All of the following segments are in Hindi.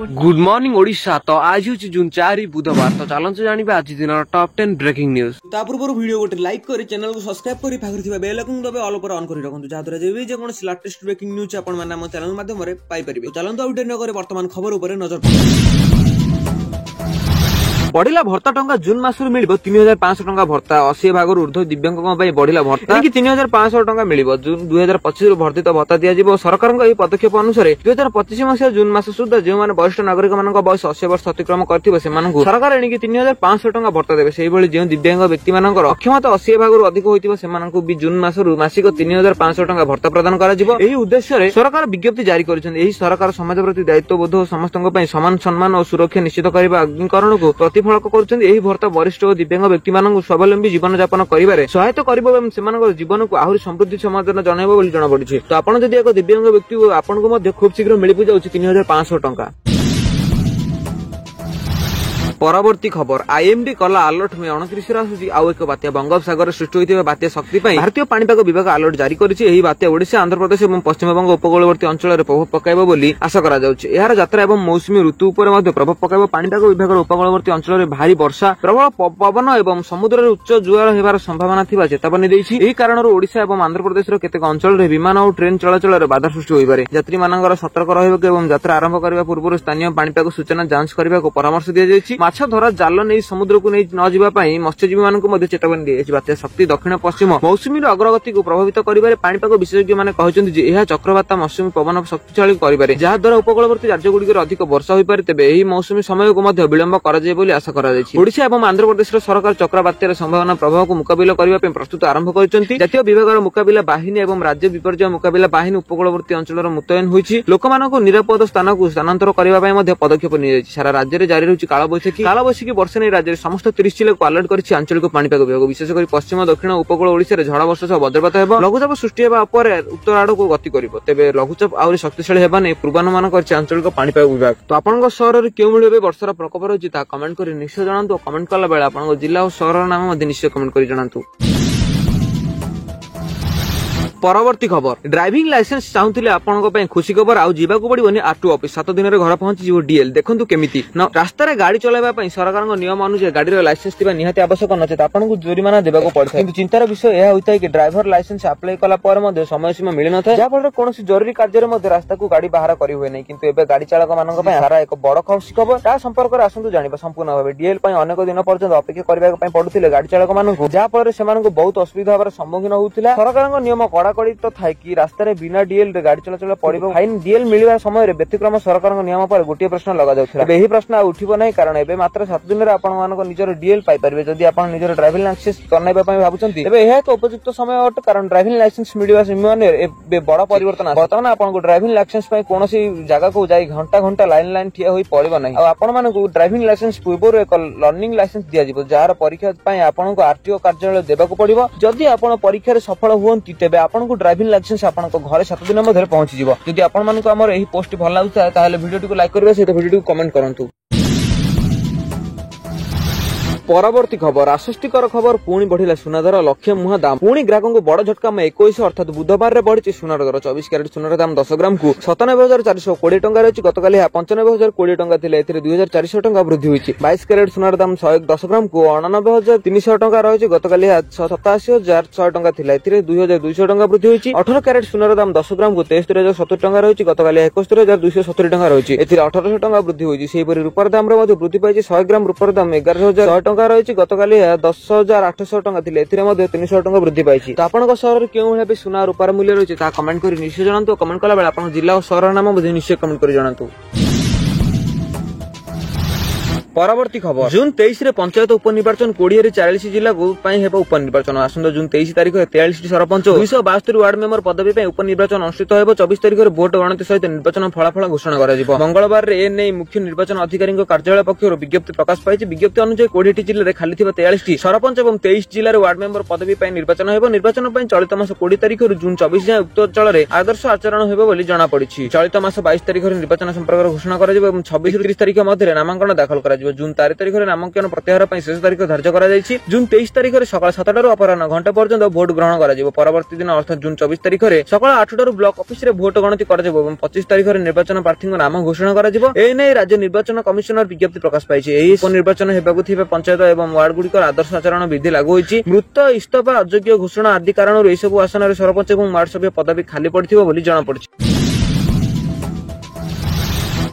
Good morning Odisha. तो आज हूँ जून 4 बुधवार। तो चलते जानिबा आज दिन टॉप 10 ब्रेकिंग न्यूज। ता पूर्व वीडियो गोटे लाइक करी चैनल को सब्सक्राइब करी पाखरे थिबा बेल आइकन दबे ऑल पर ऑन करी रखंतु जहा द्वारा जेबे जे कोन लेटेस्ट ब्रेकिंग न्यूज आपण माने हम चैनल माध्यम रे पाई परिबे। तो चलंतु आउट न करे वर्तमान खबर ऊपर नजर बढ़िला भत्ता टंका जून मासरू मिलिबो 3500 टंका भत्ता 80 भागରୁ ऊर्ध्व दिव्यांगଙ୍କ ପାଇଁ बढ़िला भत्ता कि 3500 टंका मिलिबो। जून 2025 ରୁ वर्धित भत्ता दिया जिवो। सरकारଙ୍କ ଏହି पदक्षेप अनुसार 2025 मसिया जून मास सुद्धा जे माने वरिष्ठ नागरिक मानक बयस 80 वर्ष अतिक्रम करथिबो सेमानकु सरकार एणिकी 3500 टंका भत्ता देबे। सेही भली जे दिव्यांग व्यक्ति मानकर अक्षमता 80 भागରୁ अधिक होइतिबो सेमानकु भी जून मासरू मासिक 3500 टंका भत्ता प्रदान करा जिवो। एही उद्देश्य रे सरकार विज्ञप्ति जारी करिसेन। एही सरकार समाज प्रति दायित्वबोध और समस्तଙ୍କ ପାଇଁ समान सम्मान और सुरक्षा निश्चित करबा अग्निकरणको प्रतिफलक करुछन। एही भत्ता वरिष्ठ और दिव्यांग व्यक्ति मानक स्वावलंबी जीवन यापन करिबारे सहायता करिबो एवं सेमानक जीवन को आहुरी समृद्धि समाधान जणाइबो बोली जणा पड़िछि। तो आपण जदि एक दिव्यांग व्यक्ति आपनको मध्ये खूब शीघ्र मिलि जाउछि 3500 टंका। परवर्ती खबर आईएमडी कला अलर्ट में 29 आसुची आउ एक बात्या बंगोपसागर सृष्टि होइतिबा बात्या शक्ति पई भारतीय पाणीपाग विभाग अलर्ट जारी करिछि। एही बात्या ओडिशा आंध्र प्रदेश एवं पश्चिम बंग उपकूलवर्ती अंचल रे प्रभाव पकाइबो बोली आशा करा जाउछि। एहार यात्रा एवं मौसुमी ऋतु ऊपर मध्ये प्रभाव पकाइबो। पाणीपाग विभाग उपकूलवर्ती अंचल रे भारी वर्षा प्रबल पवन एवं समुद्र रे उच्च जुआर हेबार संभावना थिबा चेतावनी दैछि। एही कारणରୁ ओडिशा एवं आंध्र प्रदेश रो केतेक अंचल रे विमान और ट्रेन चलाचल रे बाधा सृष्टि होइबारे यात्री मानकर सतर्क रहइबो एवं यात्रा आरंभ करबा पूर्व स्थानीय पाणीपाग सूचना जांच करबा को परामर्श दिया जायछि। माछ धरा जाल समुद्र को नहीं न जीवा पई मत्स्यजीवी मानक मध्ये चेतावनी दिया। बात्या शक्ति दक्षिण पश्चिम मौसुमी अग्रगति को प्रभावित करिबारे पाणीपाग विशेषज्ञ माने कहचନ୍ତି जे एहा चक्रवात मौसुमी पवन शक्तिशाली करिबारे जहा द्वारा उपकूलवर्ती राज्य गुड़िकर अधिक वर्षा होई पारे। तेबे एही मौसुमी समय को मध्ये विलंब करा जाय बोली आशा करा जायछि। ओडिशा एवं आंध्र प्रदेश सरकार चक्रवातर संभावना प्रभाव को मुकाबिला करिबा पे प्रस्तुत आरंभ करिसନ୍ତି। जातीय विभागर मुकाबिला बाहिनी एवं राज्य विपर्यय मुकाबिला बाहिनी उपकूलवर्ती अंचल मुतयन होईछि। लोकमानक निरापद स्थान को स्थानांतर करिबा पई मध्ये पदक्षेप निया जायछि। सारा राज्य रे जारी रहउछि कालबैशाखी वर्षा नै राज्य समस्त 30 जिला को अलर्ट करिछि आंचलिक पाणीपाग विभाग। विशेषकर पश्चिम दक्षिण उपकूल ओडिशा रे झड़ वर्षा सह वज्रपात हेबो। लघुचाप सृष्टि हेबा पर उत्तर आड़ को गति करिवो। तेबे लघुचाप आउरी शक्तिशाली हेबा नै पूर्वानुमान करिछि आंचलिक पाणीपाग विभाग। तो आपनक शहर रे केउ मिलबे वर्षार प्रकोप रहछि ता कमेंट करि निश्चय जणांतु। कमेंट कला बेला आपनक जिल्ला और शहर नाम मध्ये निश्चय कमेंट करि जणांतु। परवर्ती खबर ड्राइविंग लाइसेंस चाहूले आपन खुशी खबर आउ जीवाकू पड़िबनी आरटीओ ऑफिस 7 दिन रे घर पहुंची जीवो डीएल। देखंतु केमिति रास्ता रे गाड़ी चलाइबा पई सरकार नियम अनुसार गाड़ी रे लाइसेंस थिबा निहाती आवश्यक नचे आपनको जुरिमाना देबाको पड़ता। किंतु चिंतार विषय यह होइता कि ड्राइवर लाइसेंस अप्लाई कला पर मध्ये समय सीमा मिलि नथा जा फल कोनोसी जरूरी कार्य रे मध्ये रास्ता को गाड़ी बाहर करि होय नै। किंतु एबे गाड़ी चालक मानक पई सारा एक बड़ खुशी खबर ता संपर्क रे आसंतु जानिबा संपूर्ण भाबे डीएल पई अनेक दिन पर्यंत अपेक्षा करबा पई पडुथिले गाड़ी चालक मानक जा फल रे सेमानक बहुत असुविधा होबार सम्मुखीन होउथिला। सरकारक नियम कड़ाकड़ी तो थाय कि रास्ता रे बिना डीएल रे गाड़ी चलाचल पड़िबो फाइन। डीएल मिलिबा समय रे व्यतिक्रम सरकार नियम पर गोटे प्रश्न लगा जाउथिला। एही प्रश्न उठिबो नै कारण एबे मात्र 7 दिन रे आपण मानक निजर डीएल पाई परिबे। जदि आपण निजर ड्राइविंग लाइसेंस करनाइबा पई भाबुचंती एबे एहा एक उपयुक्त समय अट कारण ड्राइविंग लाइसेंस मिलिबा समय एबे बड़ परिवर्तन आस। बर्तमान आपण को ड्राइविंग लाइसेंस पई कोनोसी जगह को जाई घंटा घंटा लाइन ठिया होई पड़िबो नै। आ आपण मानक ड्राइविंग लाइसेंस पूर्व एक लर्निंग लाइसेंस दिया जिवो जार परीक्षा पई आपण को आरटीओ कार्यालय देबाको पड़िबो। जदि आपण परीक्षा रे सफल हुवंती तेबे आपण को ड्राइविंग लाइसेंस आपण को घरे 7 दिन मध्ये पहुंची जिवो। जदि आपण मानक हमर एही पोस्ट भल लागुता ताले वीडियो को लाइक करबे सहित वीडियो को कमेंट करंतु। परवर्ती खबर आश्वस्तिकर खबर पुणी बढ़िला सुना दर लक्ष्य मुहा दाम। पुणी ग्राहकों को बड़ झटका में 21 अर्थात बुधवार रे बढ़ी सुना दर 24 कैरेट सुनार दाम 10 ग्राम को 97,420 टंका रही। गतकाली 95,020 टंका थिले एथिरे 2,400 टंका वृद्धि होईछि। 22 कैरेट सुनार दाम 110 ग्राम को 99,300 टंका रही। गतकाली 87,100 टंका थिले एथिरे 2,200 टंका वृद्धि होईछि। 18 कैरेट सुनार दाम 10 ग्राम को 73,070 टंका रही। गतकाली 71,270 टंका रही। एथिरे 1,800 टंका वृद्धि होईछि। सेही परि रूपार दाम रे मध्ये वृद्धि पाइछि। 100 ग्राम रूपार दाम 11,100 टंका रही। गतकाली 10,800 टंका थिले एथिरे मध्ये 300 टंका वृद्धि पाइछि। तो आपनक शहर केउ भाबे सुना रूपार मूल्य रही ता कमेंट करि निश्चय जणांतु। कमेंट कला बेला आपन जिल्ला और शहर नाम मध्ये निश्चय कमेंट करि जणांतु। परवर्ती खबर जून 23 रे पंचायत उपनिर्वाचन 20 रे 40 जिला को पई हेबो उपनिर्वाचन। आसंद जून 23 तारिख रे 43 सरपंच 272 वार्ड मेंबर पदवी पई उपनिर्वाचन अनुष्ठित हेबो। 24 तारिख रे वोट गणति सहित निर्वाचन फलाफल घोषणा करा जिवो। मंगलवार रे ए नै मुख्य निर्वाचन अधिकारी कार्यालय पक्षरु विज्ञप्ति प्रकाश पाइछि। विज्ञप्ति अनुसार 20 जिल्ला रे खाली थिबा 43 सरपंच एवं 23 जिल्ला रे वार्ड मेंबर पदवी पई निर्वाचन हेबो। निर्वाचन पई चलित मास 20 तारिख रे जून 24 जाय उक्त अञ्चल रे आदर्श आचरण हेबो बोली जणा पड़िछि। चलित मास 22 तारिख रे निर्वाचन संपर्क घोषणा करा जिवो एवं 26 ରୁ 30 तारिख मध्ये नामांकन दाखल करा जून 13 तारिख में नामांकन प्रत्याहार पर शेष तारीख धार्य कर जून 23 तारिख में सकाल 7 अपराह घंटा पर्यंत भोट ग्रहण कर परवर्ती दिन अर्थात जून 24 तारिख में सकाल 8 ब्लॉक ऑफिस रे भोट गणति कर 25 तारिख में निर्वाचन प्रार्थी नाम घोषणा कर राज्य निर्वाचन कमिशनर विज्ञप्ति प्रकाश पाई उपनिर्वाचन होगा पंचायत एवं वार्ड गुड़िक आदर्श आचरण विधि लागू होती मृत इस्तफा अयोग्य घोषणा आदि कारण यह आसन में सरपंच और वार्ड सभ्य पदवी खाली पड़ी जमापड़ी।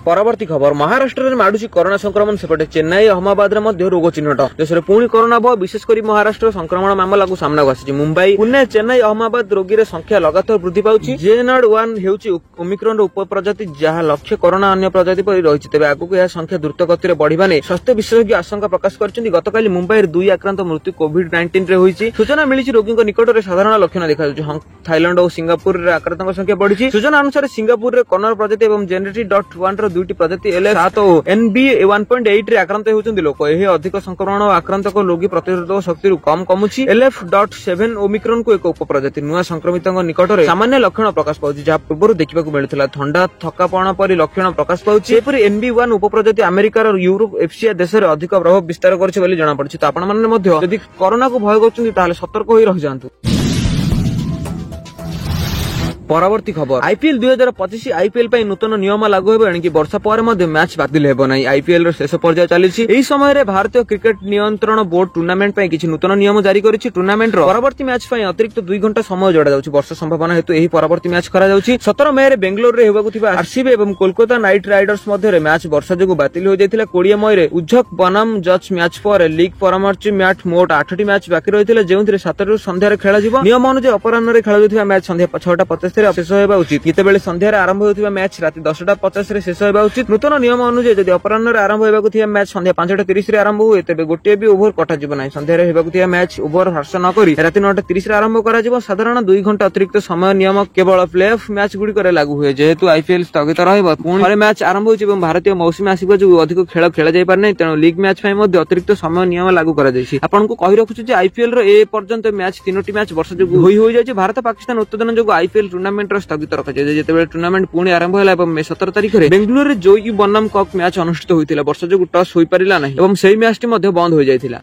परवर्ती खबर महाराष्ट्र में माडुची कोरोना संक्रमण सेपटे चेन्नई अहमदाबाद रोग चिन्हट देश में पुणी कोरोना भय विशेषकर महाराष्ट्र संक्रमण मामला को सामना आसी मुंबई पुणे चेन्नई अहमदाबाद रोगी संख्या लगातार वृद्धि पाउछि JN.1 हेउछि ओमिक्रॉन उपप्रजाति जहां लक्ष्य कोरोना अन्य प्रजाति पर रही तेज आगक यह संख्या द्रुत गति बढ़िबा ने स्वास्थ्य विशेषज्ञ आशंका प्रकाश करछन्ति गतकाली मुंबई 2 आक्रांत मृत्यु कोविड-19 रे होईछि सूचना मिलिछि रोगी निकट में साधारण लक्षण देखा थाईलैंड और सिंगापुर रे आक्रांतों संख्या बढ़ी सूचना अनुसार सिंगापुर रे कनर प्रजाति और जेनेटिक.1 दुईटी प्रजाति LF7 और NB1.8 रे आक्रांत होउछन्ति लोक एही अधिक संक्रमण और आक्रांतक रोगी प्रतिरोधक शक्ति कम कमुछि LF.7 ओमिक्रॉन को एक उपप्रजाति नुआ संक्रमितों निकट में सामान्य लक्षण प्रकाश पाउछि जहाँ पूर्व देखा मिलुथिला थंडा थकापण परि लक्षण प्रकाश पाउछि सेपरि NB1 उपप्रजाति अमेरिका और यूरोप एशिया देश में अधिक प्रभाव विस्तार करछि बोली जଣା पड़छि। तो आपण माने मध्य यदि कोरोना को भय करछन्ति ताले सतर्क होई रहि जांतु। परवर्ती खबर आईपीएल 2025 आईपीएल पर नूतन नियम लागू हो एणिकी वर्षा पर मैच बातिल हेब नहीं आईपीएल शेष पर्याय चली यही समय भारतीय क्रिकेट नियंत्रण बोर्ड टूर्नामेंट पर किसी नूतन नियम जारी करिछि टूर्नामेंट परवर्ती मैच पर अतिरिक्त 2 घंटा समय जोड़ा जाउछि वर्षा संभावना हेतु यही परवर्ती मैच करा जाउछि 17 मई में बेंगलोर रे हेबाकु थिबा आरसीबी एवं कोलकाता नाइट राइडर्स मध्य मैच वर्षा जो बातिल हो जाइथिला 20 मई में उज्जक बनाम जज मैच पर लीग परामर्श मैच मोट 8टी मैच बाकी रही जो 7 संध्यार खेल नियम अनुसार अपराह्न में खेल मैच संध्या 6:50 शेष होगा उचित जितेबाला संध्यार आरंभ होता मैच राति 10:50 शेष होगा उचित नूतन नियम अनुसार जदि अपराह्न आरंभ होगा मैच संध्या 5:30 आरंभ हुए तेज गोटे भी ओभर कटाଯିब ना संध्यार होगा मैच ओभर ह्रास नक राति 9:30 आरंभ कर साधारण 2 घंटा अतिरिक्त समय नियम केवल प्ले ऑफ मैच गुड़िक लागू हुए जेहेतु आईपीएल स्थगित रही मैच आरंभ हो भारतीय मौसुमी आसवा जो अधिक खेल खेल जाई पारे तेणु लीग मैच अतिरिक्त समय नियम लागू कर रखुछु आईपीएल पर्यंत मैच 3टी मैच वर्षा जो हो जाए भारत पाकिस्तान उत्पादन जो आईपीएल टूर्नामेंट स्थगित रखाई जितेबाला टूर्नामेंट पुणी आरंभ है मे 17 तारिख में बेंगलुरु में जोई बनाम कप मैच अनुष्ठित होता वर्षा जो टॉस हो पारा नहीं मैच बंद हो जाता।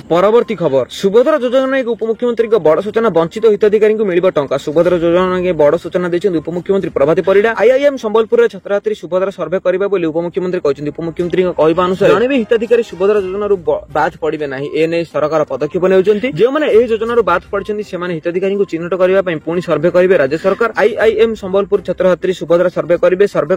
परवर्ती खबर सुभद्रा योजना एक उपमुख्यमंत्री बड़ सूचना वंचित हिताधिकारी को मिल टंका सुभद्रा योजना के बड़ सूचना देते उपमुख्यमंत्री प्रभाती परिडा आईआईएम संबलपुर में छात्र छात्री सुभद्रा सर्वे करने उपमुख्यमंत्री कहते उपमुख्यमंत्री कहवा अनुसार जड़े भी हिताधिकारी सुभद्रा योजना बाद पड़े ना एने सरकार पदक्षेप नेउछन्ति जो माने एही योजना बाद पड़छन्ति सेमाने हिताधिकारी को चिन्हट करबा पई पुणी सर्वे करिवे राज्य सरकार आईआईएम संबलपुर छात्र छात्री सुभद्रा सर्वे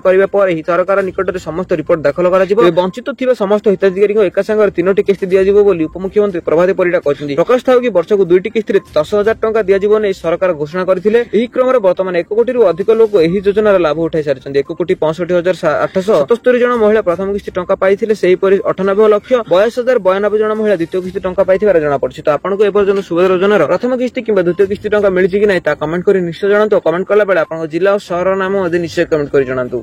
करिवे पर एही सरकार निकट में समस्त रिपोर्ट दाखल करा वंचित थिबा समस्त हिताधिकारी को एका संगे 3टी किस्ती दिया जिवो बोली उपमुख्यमंत्री प्रभाती परिडा कहते प्रकाश था कि वर्ष को 2टी किस्ती 10,000 टंका दिया नहीं सरकार घोषणा करथिले एही क्रम में वर्तमान 1 कोटी अधिक लोक एही योजनार लाभ उठाई सारिछन्ति 1,65,877 जन महिला प्रथम किस्ती टंका पाइथिले सेही परि 98 लक्ष 22,092 जन महिला द्वितीय किस्ती टंका पाइथिबार जଣା पड़छि। तो आपनको एपर्यंत सुभद्रा योजनार प्रथम किस्ती किंबा द्वितीय किस्ती टंका मिलिछि कि नै ता कमेंट करि निश्चय जणांतु कमेंट कला बेले आपनको जिल्ला और शहर नाम निश्चय कमेंट करि जणांतु।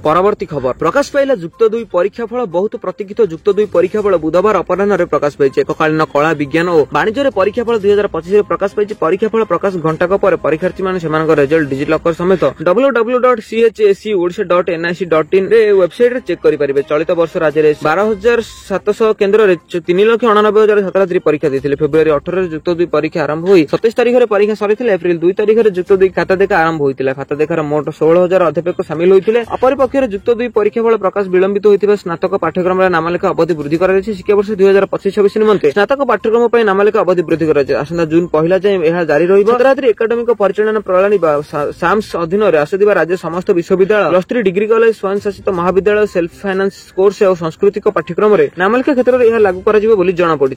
परवर्ती खबर प्रकाश पाइला जुक्त 2 परीक्षाफल बहुत प्रतीक्षित जुक्त 2 परीक्षाफल बुधवार अपराह्न में प्रकाश पाई एककालीन कला विज्ञान और वाणिज्य परीक्षाफल 2025 प्रकाश पाई परीक्षाफल प्रकाश घंटाक पर परीक्षार्थी माने रिजल्ट डिजिलॉकर समेत www.chsc.nic.in वेबसाइट चेक करेंगे। चलित वर्ष राज्य में 12,700 केन्द्र में 3,99,000 छात्र छात्री परीक्षा देते फेब्रुआरी 18 जुक्त 2 परीक्षा आरंभ हुई 27 तारिख में परीक्षा सरी एप्रिल 2 तारिख में जुक्त 2 खाता देखा आरंभ होता खाता देखार मोट 16,000 अध्यापक सामिल होते अपरिपक्ष जुक्त 2 परीक्षाफल प्रकाश विलंबित होता स्नातक पाठ्यक्रम नामलेखा अवधि वृद्धि कर शिक्षावर्ष 2025-26 निमंते स्नातक पाठ्यक्रम पर नामलेखा अवधि वृद्धि कर आसंता जून 1 जाए जारी रही एकाडेमिक परिचालन प्रणाली साम्स अधीन आसुवा राज्य समस्त विश्वविद्यालय +3 डिग्री कॉलेज स्वयंशासित महाविद्यालय सेल्फ फाइनान्स कोर्स और सांस्कृतिक पाठ्यक्रम नामलेखा क्षेत्र में लागू कर जଣା पड़ी।